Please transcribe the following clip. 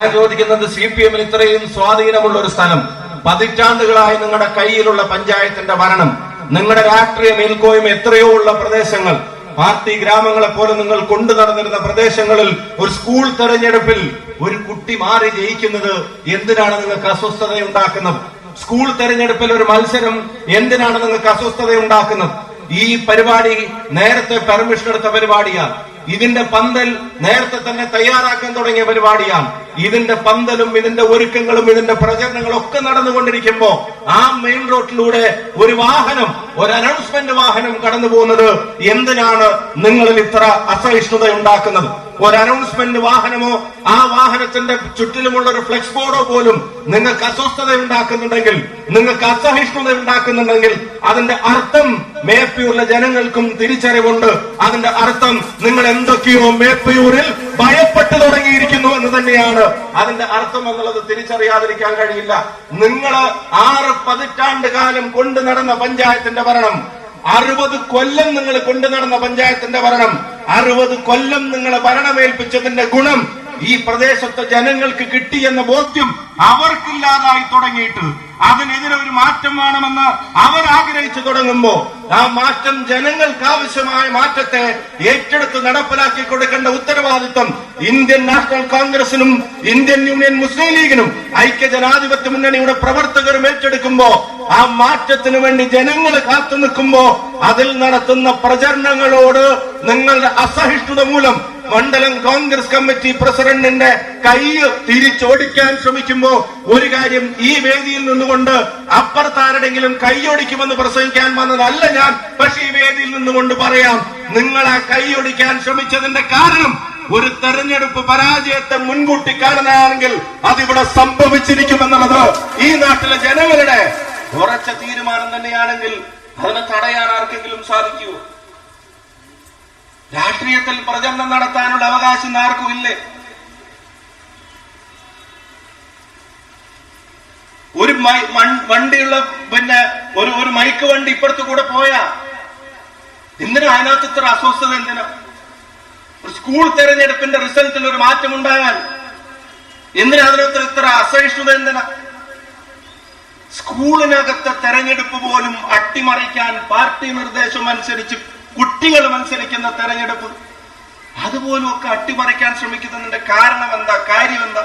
ചോദിക്കുന്നത് CPM-ന് ഇത്രയും സ്വാധീനമുള്ള ഒരു സ്ഥലം, പതിറ്റാണ്ടുകളായി നിങ്ങളുടെ കയ്യിലുള്ള പഞ്ചായത്തിന്റെ ഭരണം, നിങ്ങളുടെ രാഷ്ട്രീയ മേൽക്കോയ്മ എത്രയോ ഉള്ള പ്രദേശങ്ങൾ, പാർട്ടി ഗ്രാമങ്ങളെ പോലെ നിങ്ങൾ കൊണ്ടു നടന്നിരുന്ന പ്രദേശങ്ങളിൽ ഒരു സ്കൂൾ തെരഞ്ഞെടുപ്പിൽ ഒരു കുട്ടി മാറി ജയിക്കുന്നത് എന്തിനാണ് നിങ്ങൾക്ക് അസ്വസ്ഥതയുണ്ടാക്കുന്നത്? സ്കൂൾ തെരഞ്ഞെടുപ്പിൽ ഒരു മത്സരം എന്തിനാണ് നിങ്ങൾക്ക് അസ്വസ്ഥതയുണ്ടാക്കുന്നത്? ഈ പരിപാടി നേരത്തെ പെർമിഷൻ എടുത്ത പരിപാടിയാണ്. ഇതിന്റെ പന്തൽ നേരത്തെ തന്നെ തയ്യാറാക്കാൻ തുടങ്ങിയ പരിപാടിയാണ്. ഇതിന്റെ പന്തലും ഇതിന്റെ ഒരുക്കങ്ങളും ഇതിന്റെ പ്രചരണങ്ങളും ഒക്കെ നടന്നുകൊണ്ടിരിക്കുമ്പോ ആ മെയിൻ റോഡിലൂടെ ഒരു വാഹനം, ഒരു അനൗൺസ്മെന്റ് വാഹനം കടന്നു പോകുന്നത് എന്തിനാണ് നിങ്ങളിൽ ഇത്ര അസഹിഷ്ണുത ഉണ്ടാക്കുന്നത്? ഒരു അനൗൺസ്മെന്റ് വാഹനമോ ആ വാഹനത്തിന്റെ ചുറ്റിലുമുള്ള ഒരു ഫ്ലെക്സ് ബോർഡോ പോലും നിങ്ങൾക്ക് അസ്വസ്ഥത ഉണ്ടാക്കുന്നുണ്ടെങ്കിൽ, നിങ്ങൾക്ക് അസഹിഷ്ണുത ഉണ്ടാക്കുന്നുണ്ടെങ്കിൽ അതിന്റെ അർത്ഥം മേപ്പയൂരിലെ ജനങ്ങൾക്കും തിരിച്ചറിവുണ്ട്. അതിന്റെ അർത്ഥം നിങ്ങൾ എന്തൊക്കെയോ മേപ്പയൂരിൽ ഭയപ്പെട്ടു തുടങ്ങിയിരിക്കുന്നു എന്ന് തന്നെയാണ് അതിന്റെ അർത്ഥം എന്നുള്ളത് തിരിച്ചറിയാതിരിക്കാൻ കഴിയില്ല. നിങ്ങൾ 6 പതിറ്റാണ്ട് കാലം കൊണ്ടു നടന്ന പഞ്ചായത്തിന്റെ ഭരണം, 60 കൊല്ലം നിങ്ങൾ കൊണ്ടു നടന്ന പഞ്ചായത്തിന്റെ ഭരണം, 60 കൊല്ലം നിങ്ങളെ ഭരണമേൽപ്പിച്ചതിന്റെ ഗുണം ഈ പ്രദേശത്തെ ജനങ്ങൾക്ക് കിട്ടിയെന്ന ബോധ്യം അവർക്കില്ലാതായി തുടങ്ങിയിട്ട് അതിനെതിരെ ഒരു മാറ്റം വേണമെന്ന് അവർ ആഗ്രഹിച്ചു തുടങ്ങുമ്പോ ആ മാറ്റം, ജനങ്ങൾക്ക് ആവശ്യമായ മാറ്റത്തെ ഏറ്റെടുത്ത് നടപ്പിലാക്കി കൊടുക്കേണ്ട ഉത്തരവാദിത്വം ഇന്ത്യൻ നാഷണൽ കോൺഗ്രസിനും ഇന്ത്യൻ യൂണിയൻ മുസ്ലിം ലീഗിനും ഐക്യജനാധിപത്യ മുന്നണിയുടെ പ്രവർത്തകരും ഏറ്റെടുക്കുമ്പോ ആ മാറ്റത്തിനു വേണ്ടി ജനങ്ങൾ കാത്തു നിൽക്കുമ്പോ അതിൽ നടത്തുന്ന പ്രചരണങ്ങളോട് നിങ്ങളുടെ അസഹിഷ്ണുത മൂലം മണ്ഡലം കോൺഗ്രസ് കമ്മിറ്റി പ്രസിഡന്റിന്റെ കൈ തിരിച്ചോടിക്കാൻ ശ്രമിക്കുമ്പോ ഒരു കാര്യം, ഈ വേദിയിൽ നിന്നുകൊണ്ട് അപ്പുറത്താരുടെങ്കിലും കൈയൊടിക്കുമെന്ന് പ്രസംഗിക്കാൻ വന്നതല്ല ഞാൻ. പക്ഷെ ഈ വേദിയിൽ നിന്നുകൊണ്ട് പറയാം, നിങ്ങൾ ആ കൈയൊടിക്കാൻ ശ്രമിച്ചതിന്റെ കാരണം ഒരു തെരഞ്ഞെടുപ്പ് പരാജയത്തെ മുൻകൂട്ടി കാണുന്നതാണെങ്കിൽ അതിവിടെ സംഭവിച്ചിരിക്കുമെന്നുള്ളത് ഈ നാട്ടിലെ ജനങ്ങളുടെ ഉറച്ച തീരുമാനം തന്നെയാണെങ്കിൽ അതിനെ തടയാൻ ആർക്കെങ്കിലും സാധിക്കുമോ? രാഷ്ട്രീയത്തിൽ പ്രചരണം നടത്താനുള്ള അവകാശം ആർക്കും ഇല്ലേ? ഒരു വണ്ടിയുള്ള ഒരു മൈക്ക് വണ്ടി ഇപ്പുറത്ത് കൂടെ പോയാ എന്തിനാ അതിനകത്ത് ഇത്ര അസ്വസ്ഥത? എന്തിനാ? ഒരു സ്കൂൾ തെരഞ്ഞെടുപ്പിന്റെ റിസൾട്ടിൽ ഒരു മാറ്റം ഉണ്ടായാൽ എന്തിനാ അതിനകത്ത് ഇത്ര അസഹിഷ്ണുത? എന്തിനാ? സ്കൂളിനകത്തെ തെരഞ്ഞെടുപ്പ് പോലും അട്ടിമറിക്കാൻ പാർട്ടി നിർദ്ദേശം അനുസരിച്ച് കുട്ടികൾ മത്സരിക്കുന്ന തെരഞ്ഞെടുപ്പ് അതുപോലും ഒക്കെ അട്ടിമറിക്കാൻ ശ്രമിക്കുന്നതിന്റെ കാരണം എന്താ, കാര്യം എന്താ?